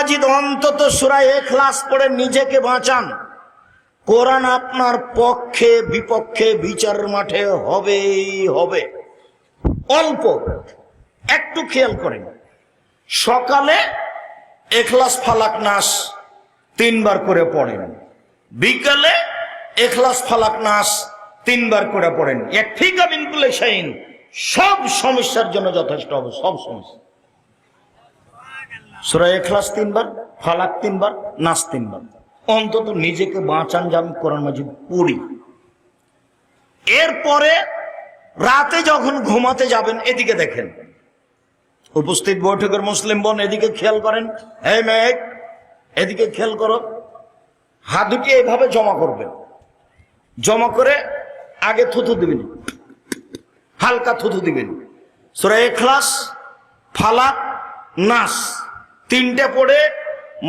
মাজিদ অন্তত সূরা ইখলাস পড়ে নিজেকে বাঁচান। কোরআন আপনার পক্ষে বিপক্ষে বিচারের মাঠে হবেই হবে। অল্প একটু খেয়াল করেন, সকালে ইখলাস ফালাক নাস 3 বার করে পড়েন, বিকালে ইখলাস ফালাক নাস 3 বার করে পড়েন। ইয়াকফিকা মিন কুল্লি শাইইন, সব সমস্যার জন্য যথেষ্ট হবে, সব সমস্যা। সূরা ইখলাস 3 বার, ফালাক 3 বার, নাস 3 বার। অন্তত নিজেকে বাঁচান যে আমি কোরআন মাজিদ পড়ি। এরপরে রাতে যখন ঘুমাতে যাবেন, এদিকে দেখেন, উপস্থিত বৈঠকের মুসলিম বোন এদিকে খেয়াল করেন, এই মেয়ে এদিকে খেয়াল করো। হাত দুটি এইভাবে জমা করবেন, জমা করে আগে থুথু দিবেন, হালকা থুথু দিবেন। সূরা ইখলাস, ফালাক, নাস 3টে পড়ে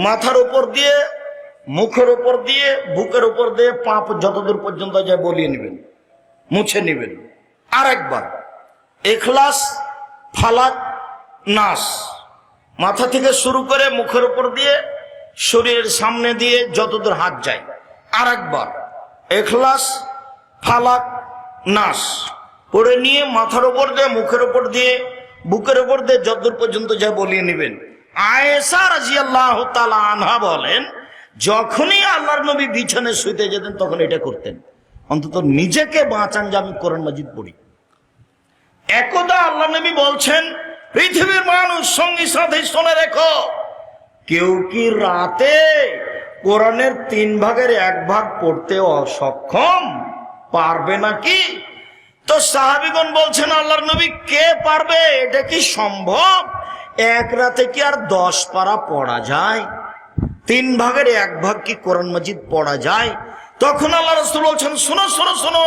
মাথার উপর দিয়ে, মুখের উপর দিয়ে, বুকের উপর দিয়ে, পা যতদূর পর্যন্ত যায় বলিয়ে নেবেন, মুছে নেবেন। আর একবার ইখলাস, ফালাক, নাস মাথা থেকে শুরু করে মুখের উপর দিয়ে, শরীরের সামনে দিয়ে যতদূর হাত যায়। আর একবার ইখলাস, ফালাক, নাস পড়ে নিয়ে মাথার উপর দিয়ে, মুখের উপর দিয়ে, বুকের উপর দিয়ে যতদূর পর্যন্ত যায় বলিয়ে নেবেন। আয়েশা রাদিয়াল্লাহু তাআলা আনহা বলেন, যখনই আল্লাহর নবী বিছানায় শুইতে যেতেন তখন এটা করতেন। অন্তত নিজেকে বাঁচান যে আমি কোরআন মাজিদ পড়ি। একদা আল্লাহ নবী বলছেন, পৃথিবীর মানুষ সঙ্গী সাথে শুনে রেখো, কেউ কি রাতে কোরআনের 3 ভাগের 1 ভাগ পড়তে অসক্ষম পারবে নাকি? তো সাহাবীগণ বলছেন, আল্লাহর নবী কে পারবে? এটা কি সম্ভব? এক রাতে কি আর 10 পারা পড়া যায়? 3 ভাগের 1 ভাগ কি কোরআন মাজিদ পড়া যায়? তখন আল্লাহ রাসূল বলছেন, শোনো শোনো শোনো,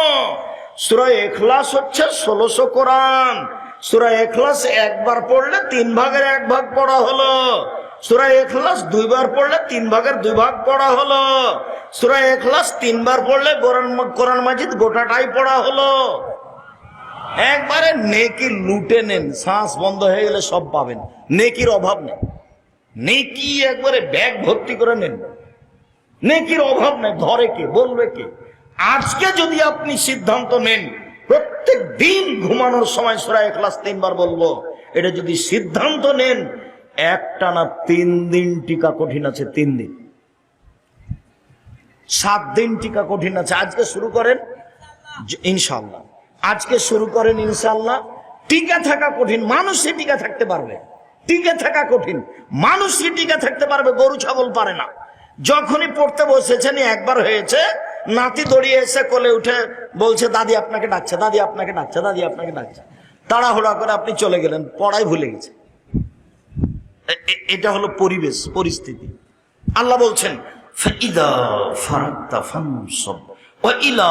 সূরা ইখলাস হচ্ছে 1600 কোরআন। সূরা ইখলাস একবার পড়লে 3 ভাগের 1 ভাগ পড়া হলো। সূরা ইখলাস 2 বার পড়লে 3 ভাগের 2 ভাগ পড়া হলো। সূরা ইখলাস 3 বার পড়লে কোরআন মাজিদ গোটাটাই পড়া হলো। একবারে নেকি লুটে নেন, শ্বাস বন্ধ হয়ে গেলে সব পাবেন, নেকির অভাব নেই। নেকি একবারে ব্যাগ ভর্তি করে নেন, নেকির অভাব নেই। ধরে কে, বলবে কে? আজকে যদি আপনি সিদ্ধান্ত নেন প্রত্যেক দিন ঘুমানোর সময় সূরা ইখলাস 3 বার বলবো, এটা যদি সিদ্ধান্ত নেন, একটানা 3 দিন টিকা কঠিন আছে। 3 দিন, 7 দিন টিকা কঠিন আছে। আজকে শুরু করেন ইনশাআল্লাহ, আজকে শুরু করেন ইনশাআল্লাহ। টিকা থাকা কঠিন, মানুষই টিকা থাকতে পারবে। টিকে থাকা কঠিন, মানুষই টিকা থাকতে পারবে, গরু ছাগল পারে না। যখনই পড়তে বসেছেন, একবার হয়েছে, নাতি দড়িয়ে এসে কোলে উঠে বলছে, দাদি আপনাকে ডাকছে, দাদি আপনাকে ডাকছে, দাদি আপনাকে ডাকছে। তাড়াহুড়া করে আপনি চলে গেলেন, পড়াই ভুলে গেছে। এটা হলো পরিবেশ, পরিস্থিতি। আল্লাহ বলছেন, ফাইদা ফারাগতা ফানসব ওয়া ইলা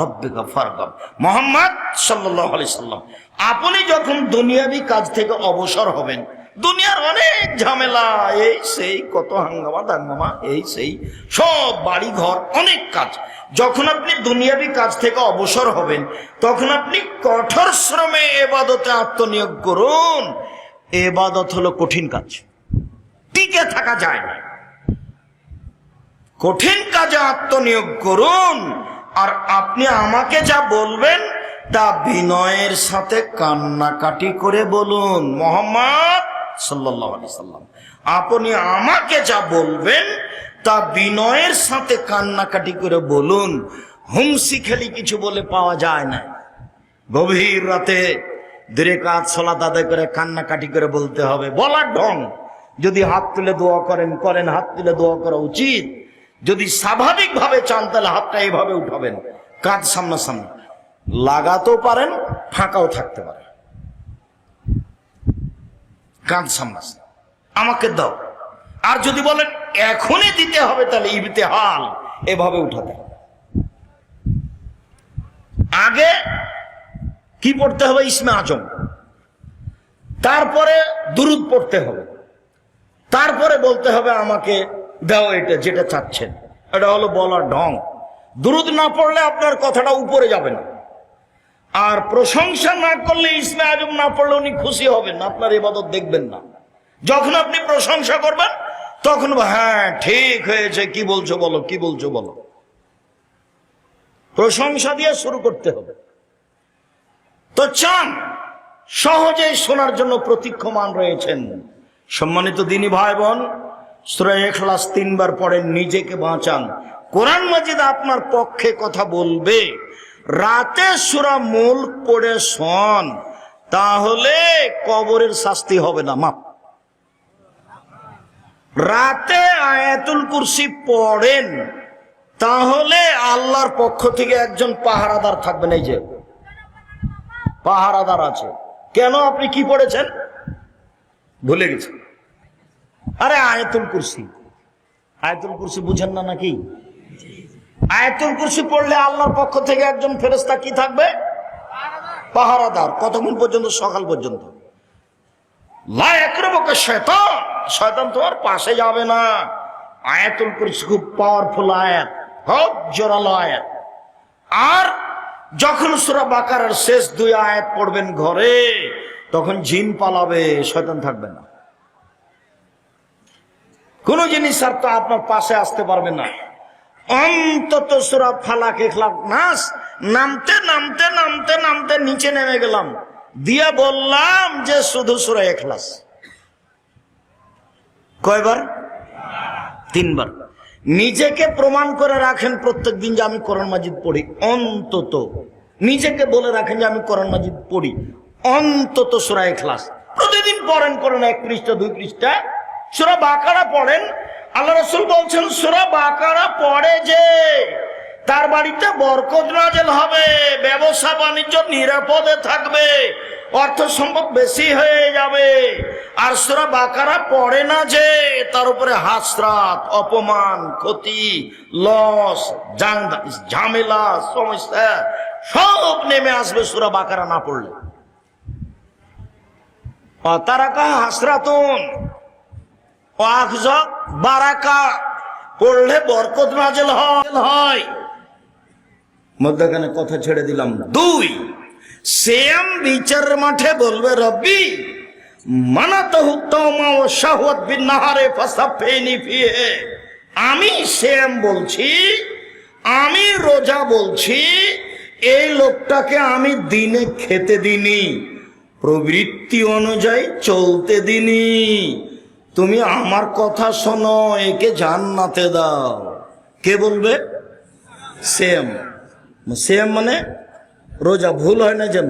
রাব্বিকা ফারগাব। মুহাম্মদ সাল্লাল্লাহু আলাইহি সাল্লাম, আপনি যখন দুনিয়াবি কাজ থেকে অবসর হবেন, দুনিয়ার অনেক ঝামেলা, এই সেই কত হাঙ্গামা দাঙ্গামা, এই সেই সব বাড়ি ঘর অনেক কাজ, যখন আপনি দুনিয়াবি কাজ থেকে অবসর হবেন, তখন আপনি কঠোর শ্রমে ইবাদতে আত্মনিয়োগ করুন। ইবাদত হলো কঠিন কাজ, টিকে থাকা যায় না। কঠিন কাজে আত্মনিয়োগ করুন। আর আপনি আমাকে যা বলবেন তা বিনয়ের সাথে কান্নাকাটি করে বলুন। মুহাম্মদ সাল্লাল্লাহু আলাইহি সাল্লাম, আপনি আমাকে যা বলবেন তা বিনয়ের সাথে কান্নাকাটি করে বলুন। হুমসি খেলি কিছু বলে পাওয়া যায় না। গভীর রাতে 2 রাকাত সালাত আদায় করে কান্নাকাটি করে বলতে হবে, বলার ঢং। যদি হাত তুলে দোয়া করেন, করেন, হাত তুলে দোয়া করা উচিত। যদি স্বাভাবিক ভাবে চান তাহলে হাতটা এইভাবে উঠাবেন, কাঁধ সামনাসামনি, লাগাতেও পারেন, ফাঁকাও থাকতে পারে, কাঁধ সামনাসামনি, আমাকে দাও। আর যদি বলেন এখনই দিতে হবে, তাহলে ইবতিহাল, এভাবে উঠাতে হবে। আগে কি পড়তে হবে? ইসমে আজম, তারপরে দুরুদ পড়তে হবে, তারপরে বলতে হবে আমাকে দাও এটা যেটা চাচ্ছেন। এটা হলো বলার ঢং। দুরুদ না পড়লে আপনার কথাটা উপরে যাবে না। আর প্রশংসা না করলে, ইসমে আজম না পড়লে উনি খুশি হবেন না, আপনার ইবাদত দেখবেন না। যখন আপনি প্রশংসা করবেন, তখন হ্যাঁ ঠিক হয়েছে, কি বলছো বলো, কি বলছো বলো, প্রশংসা দিয়ে শুরু করতে হবে। তো চান সহজেই শোনার জন্য প্রতীক্ষমান রয়েছেন। সম্মানিত দিনী ভাই বোন, সূরা ইখলাস 3 বার পড়েন, নিজেকে বাঁচান। কোরআন মাজিদ আপনার পক্ষে কথা বলবে। রাতে সূরা মুলক পড়ে শোন, তাহলে কবরের শাস্তি হবে না, মাপ। রাতে আয়াতুল কুরসি পড়েন, তাহলে আল্লাহর পক্ষ থেকে একজন পাহারাদার থাকবেন। এই যে পাহারাদার আছে। কেন? আপনি কি পড়েছেন ভুলে গেছেন। আরে আয়াতুল কুরসি, আয়াতুল কুরসি বুঝেন না নাকি? আয়াতুল কুরসি পড়লে আল্লাহর পক্ষ থেকে একজন ফেরেশতা কি থাকবে? পাহারাদার। কতক্ষণ পর্যন্ত? সকাল পর্যন্ত। লা ইয়াকরুবুকা শাইতান, শয়তান তোমার পাশে যাবে না। আয়াতুল কুরসি খুব পাওয়ারফুল আয়াত, খুব জোরালো আয়াত। আর যখন সূরা বাকারার শেষ 2 আয়াত পড়বেন ঘরে, তখন জিন পালাবে, শয়তান থাকবে না। কোন জিনিস আর তো আপনার পাশে আসতে পারবে না। অন্তত সূরা ফালাক, ইখলাস, নাস নামতে নামতে নামতে নামতে নিচে নেমে গেলাম, দিয়া বললাম যে শুধু সূরা ইখলাস। কয়বার? 3 বার। নিজেকে প্রমাণ করে রাখেন প্রত্যেকদিন যে আমি কোরআন মাজিদ পড়ি। অন্তত নিজেকে বলে রাখেন যে আমি কোরআন মাজিদ পড়ি, অন্তত সূরা ইখলাস প্রতিদিন পড়েন। করেন 1 পৃষ্ঠা 2 পৃষ্ঠা। সূরা বাকারা পড়েন। আল্লাহ রাসূল বলছেন সূরা বাকারা পড়ে যে তার বাড়িতে বরকত নাযিল হবে, ব্যবসা বাণিজ্য নিরাপদে থাকবে, অর্থ সম্পদ বেশি হয়ে যাবে। আর সূরা বাকারা পড়ে না যে তার উপরে হাসরাত, অপমান, ক্ষতি, লস, ঝামেলা, সমস্যা সব নেমে আসবে সূরা বাকারা না পড়লে। তারাকা হাসরাতুন ওয়াখযা বারাকা পড়লে বরকত নাযিল হয়। মধ্যখানে কথা ছেড়ে দিলাম। 2, সিয়াম বিচারের মাঠে বলবে রব্বি মানাতাহু তাওমা ওয়া শাহওয়াত বিন নাহারে ফাসাফিনি ফিহি। আমি সিয়াম বলছি, আমি রোজা বলছি, এই লোকটাকে আমি দিনে খেতে দিনি, প্রবৃত্তি অনুযায়ী চলতে দিনি। তুমি আমার কথা শোনো, একে জান্নাতে দাও। কে বলবে? সিয়াম। সিয়াম মানে রোজা। ভুল হয় না যেন,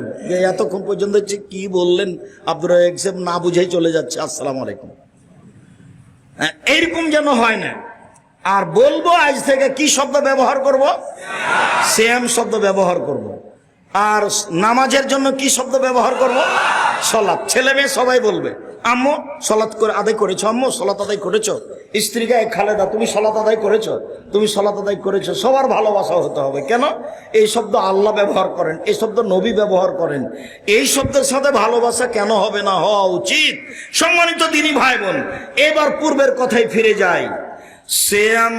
এতক্ষণ পর্যন্ত কি বললেন আব্দুর রাজ্জাক সাহেব না বুঝেই চলে যাচ্ছে, আসসালামু আলাইকুম, এইরকম যেন হয় না। আর বলবো আজ থেকে কি শব্দ ব্যবহার করব? সিয়াম শব্দ ব্যবহার করব। আর নামাজের জন্য কি শব্দ ব্যবহার করব? সালাত। ছেলে মেয়ে সবাই বলবে আম্মু সালাত করে আদায় করেছো, আম্মু সালাত আদায় করেছো। স্ত্রীকে খালেদা তুমি সালাত আদায় করেছো, তুমি সালাত আদায় করেছো। সবার ভালোবাসা হতে হবে। কেন? এই শব্দ আল্লাহ ব্যবহার করেন, এই শব্দ নবী ব্যবহার করেন। এই শব্দের সাথে ভালোবাসা কেন হবে না? হওয়া উচিত। সম্মানিত দিনী ভাই বোন, এবার পূর্বের কথায় ফিরে যাই। সিয়াম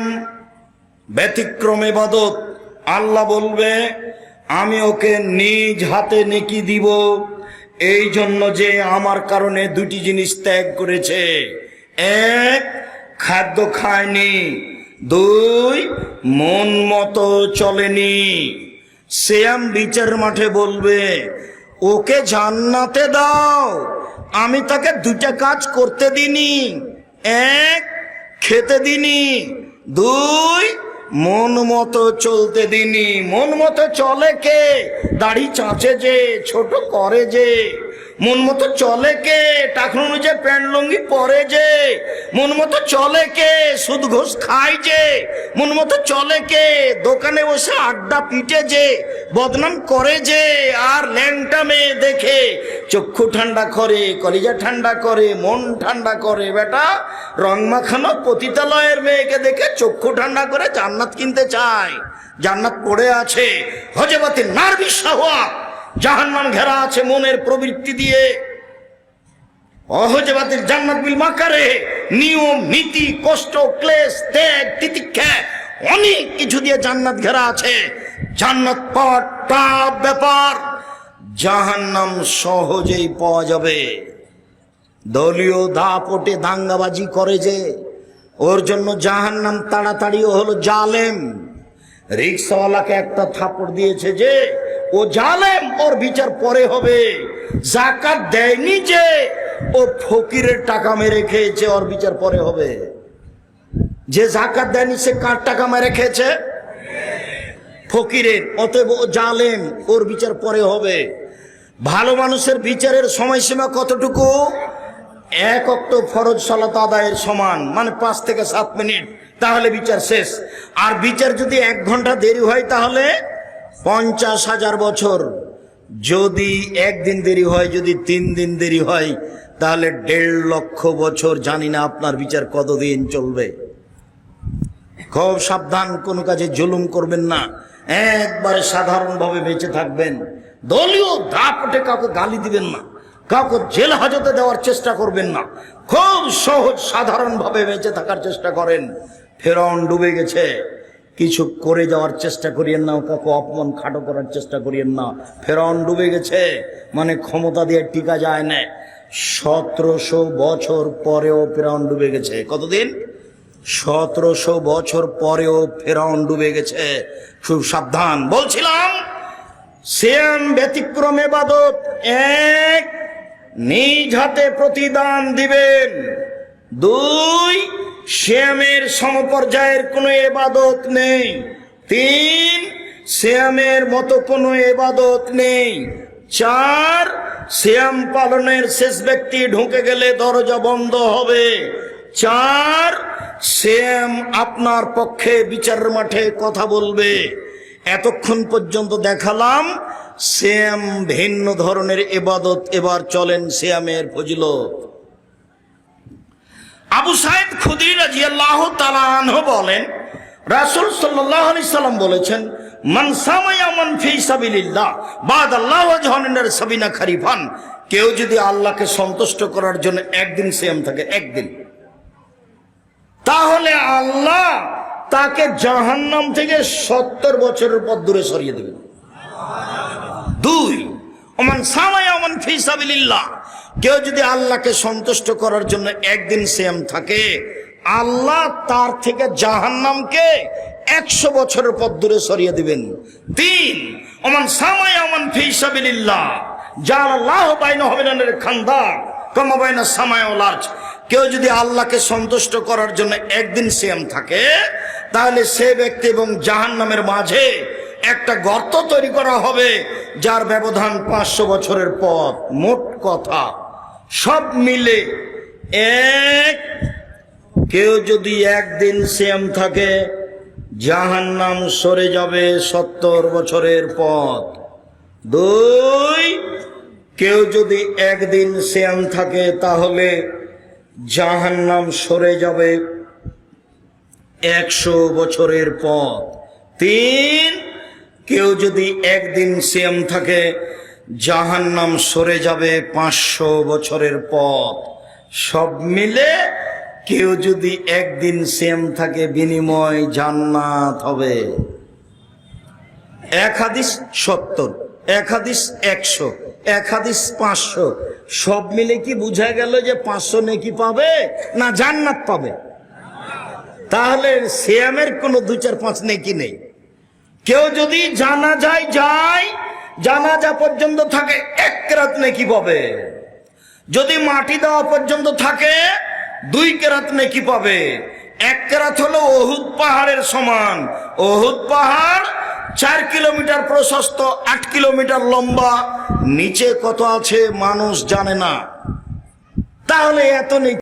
ব্যতিক্রম ইবাদত। আল্লাহ বলবে আমি ওকে নিজ হাতে নেকি দিব, এই জন্য যে আমার কারণে 2টি জিনিস ত্যাগ করেছে। 1, খাদ্য খায়নি, 2, মন মতো চলেনি। সিয়াম বিচারের মাঠে বলবে ওকে জান্নাতে দাও, আমি তাকে 2টা কাজ করতে দিনি। 1, খেতে দিনি, 2, মন মতো চলতে দিনি। মন মতো চলে কে? দাড়ি চাঁচে যে, ছোট করে যে। মন মতো চলে কে? টাকা অনুযায়ী প্যান্ট লুঙ্গি পরে যে। মন মতো চলে কে? সুদ ঘুষ খায় যে। মন মতো চলে কে? দোকানে বসে আড্ডা পিটে যে, বদনাম করে যে। আর ল্যাংটা মেয়ে দেখে চক্ষু ঠান্ডা করে, কলিজা ঠান্ডা করে, মন ঠান্ডা করে। বেটা রং মাখানো পতিতালয়ের মেয়েকে দেখে চক্ষু ঠান্ডা করে জান্নাত কিনতে চায়। জান্নাত পড়ে আছে হজবাতির নারবি শাহওয়াত, জাহান্নাম ঘেরা আছে মনের প্রবৃত্তি দিয়ে। অহজবাতির জান্নাত বিল মাকারে, নিয়ম নীতি, কষ্ট, ক্লেশ, ত্যাগ, তিতিক্ষা, অনেক কিছু দিয়ে জান্নাত ঘেরা আছে। জান্নাত পাওয়া টাফ ব্যাপার, জাহান্নাম সহজেই পাওয়া যাবে। দলীয় দাপটে দাঙ্গাবাজি করে যে, ওর জন্য জাহান্নাম তাড়াতাড়িও হলো জালেম। রিক্সাওয়ালাকে একটা থাপড় দিয়েছে যে ও জালেম, ওর বিচার পরে হবে। যাকাত দেয়নি যে ও ফকিরের টাকা মেরে খেয়েছে, ওর বিচার পরে হবে। যে যাকাত দেয়নি সে কার টাকা মেরে খেয়েছে? ফকিরের। অতএব ও জালেম, ওর বিচার পরে হবে। ভালো মানুষের বিচারের সময়সীমা কতটুকু? 1 ওয়াক্ত ফরজ সালাত আদায়ের সমান, মানে 5 থেকে 7 মিনিট, তাহলে বিচার শেষ। আর বিচার যদি 1 ঘন্টা দেরি হয় তাহলে 50,000 বছর। যদি 1 দিন দেরি হয়, যদি 3 দিন দেরি হয়, তাহলে 1.5 লক্ষ বছর। জানি না আপনার বিচার কতদিন চলবে। খুব সাবধান, কোনো কাজে জুলুম করবেন না, একবারে সাধারণভাবে বেঁচে থাকবেন। দলীয় দাপটে কাউকে গালি দিবেন না, কাউকে জেল হাজতে দেওয়ার চেষ্টা করবেন না। খুব সহজ সাধারণভাবে বেঁচে থাকার চেষ্টা করেন। ফেরাউন ডুবে গেছে, কিছু করে যাওয়ার চেষ্টা করিয়েন না, কাউকে অপমান খাটো করার চেষ্টা করিয়েন না। ফেরাউন ডুবে গেছে মানে ক্ষমতা দিয়ে টিকা যায় না। 1700 বছর পরেও ফেরাউন ডুবে গেছে। কতদিন? 1700 বছর পরেও ফেরাউন ডুবে গেছে। খুব সাবধান। বলছিলাম সিয়াম ব্যতিক্রম ইবাদত। 1, নিজ হাতে প্রতিদান দিবেন। 2, সিয়ামের সমপর্যায়ের কোনো ইবাদত নেই। 3, সিয়ামের মতো কোনো ইবাদত নেই। 4, সিয়াম পালনের শেষ ব্যক্তি ঢুকে গেলে দরজা বন্ধ হবে। 4, সিয়াম আপনার পক্ষে বিচারের মাঠে কথা বলবে। এতক্ষণ পর্যন্ত দেখালাম সিয়াম ভিন্ন ধরনের ইবাদত। এবার চলেন সিয়ামের ফজিলত। আবু সাঈদ খুদরি রাদিয়াল্লাহু তাআলা আনহু বলেন, রাসূল সাল্লাল্লাহু আলাইহি সাল্লাম বলেছেন, মান সামা ইয়ামান ফি সাবিলিল্লাহ বাদাল্লাহু ওয়াজহানার সাবিনা খারিফান। কেউ যদি আল্লাহকে সন্তুষ্ট করার জন্য 1 দিন সিয়াম থাকে, 1 দিন, তাহলে আল্লাহ তাকে জাহান্নাম থেকে 70 বছরের পথ দূরে সরিয়ে দেবেন। 2, ওমান সামা ইয়ামান ফি সাবিলিল্লাহ। কেউ যদি আল্লাহকে সন্তুষ্ট করার জন্য 1 দিন সিয়াম থাকে, আল্লাহ তার থেকে জাহান্নামকে 100 বছরের পথ দূরে সরিয়ে দিবেন। 3, ওমান সামা ইয়ামান ফি সাবিলিল্লাহ জাআলাল্লাহু বাইনাহু ওয়া বাইনাল খান্দাক কামা বাইনাস সামাই ওয়াল আরজ। কেউ যদি আল্লাহকে সন্তুষ্ট করার জন্য 1 দিন সিয়াম থাকে, তাহলে সে ব্যক্তি এবং জাহান্নামের মাঝে একটা গর্ত তৈরি করা হবে, যার ব্যবধান 500 বছরের পথ। মোট কথা সব মিলে 1, কেউ যদি 1 দিন সিয়াম থাকে, জাহান্নাম সরে যাবে 70 বছরের পথ। 2, কেউ যদি 1 দিন সিয়াম থাকে, তাহলে জাহান্নাম সরে যাবে 100 বছরের পথ। 3, কেউ যদি 1 দিন সিয়াম থাকে, জাহান্নাম সরে যাবে 500 বছরের পথ। সব মিলে কেউ যদি 1 দিন সিয়াম থাকে, বিনিময় জান্নাত হবে। 1 হাদিস 70, 1 হাদিস 100, 1 হাদিস 500। সব মিলে কি বুঝা গেল যে 500 নেকি পাবে না জান্নাত পাবে? তাহলে সিয়ামের কোনো 2, 4, 5 নেকি নেই। কেউ যদি জানাজায় যায়, জানাজা পর্যন্ত থাকে, 1 কেরাত নেকি পাবে। যদি মাটি দেওয়া পর্যন্ত থাকে, 2 কেরাত নেকি পাবে। 1 কেরাত হলো উহুদ পাহাড়ের সমান। উহুদ পাহাড় 4 কিলোমিটার প্রশস্ত, 8 কিলোমিটার লম্বা। নিচে কত আছে মানুষ জানে না, তাহলে এত নেকি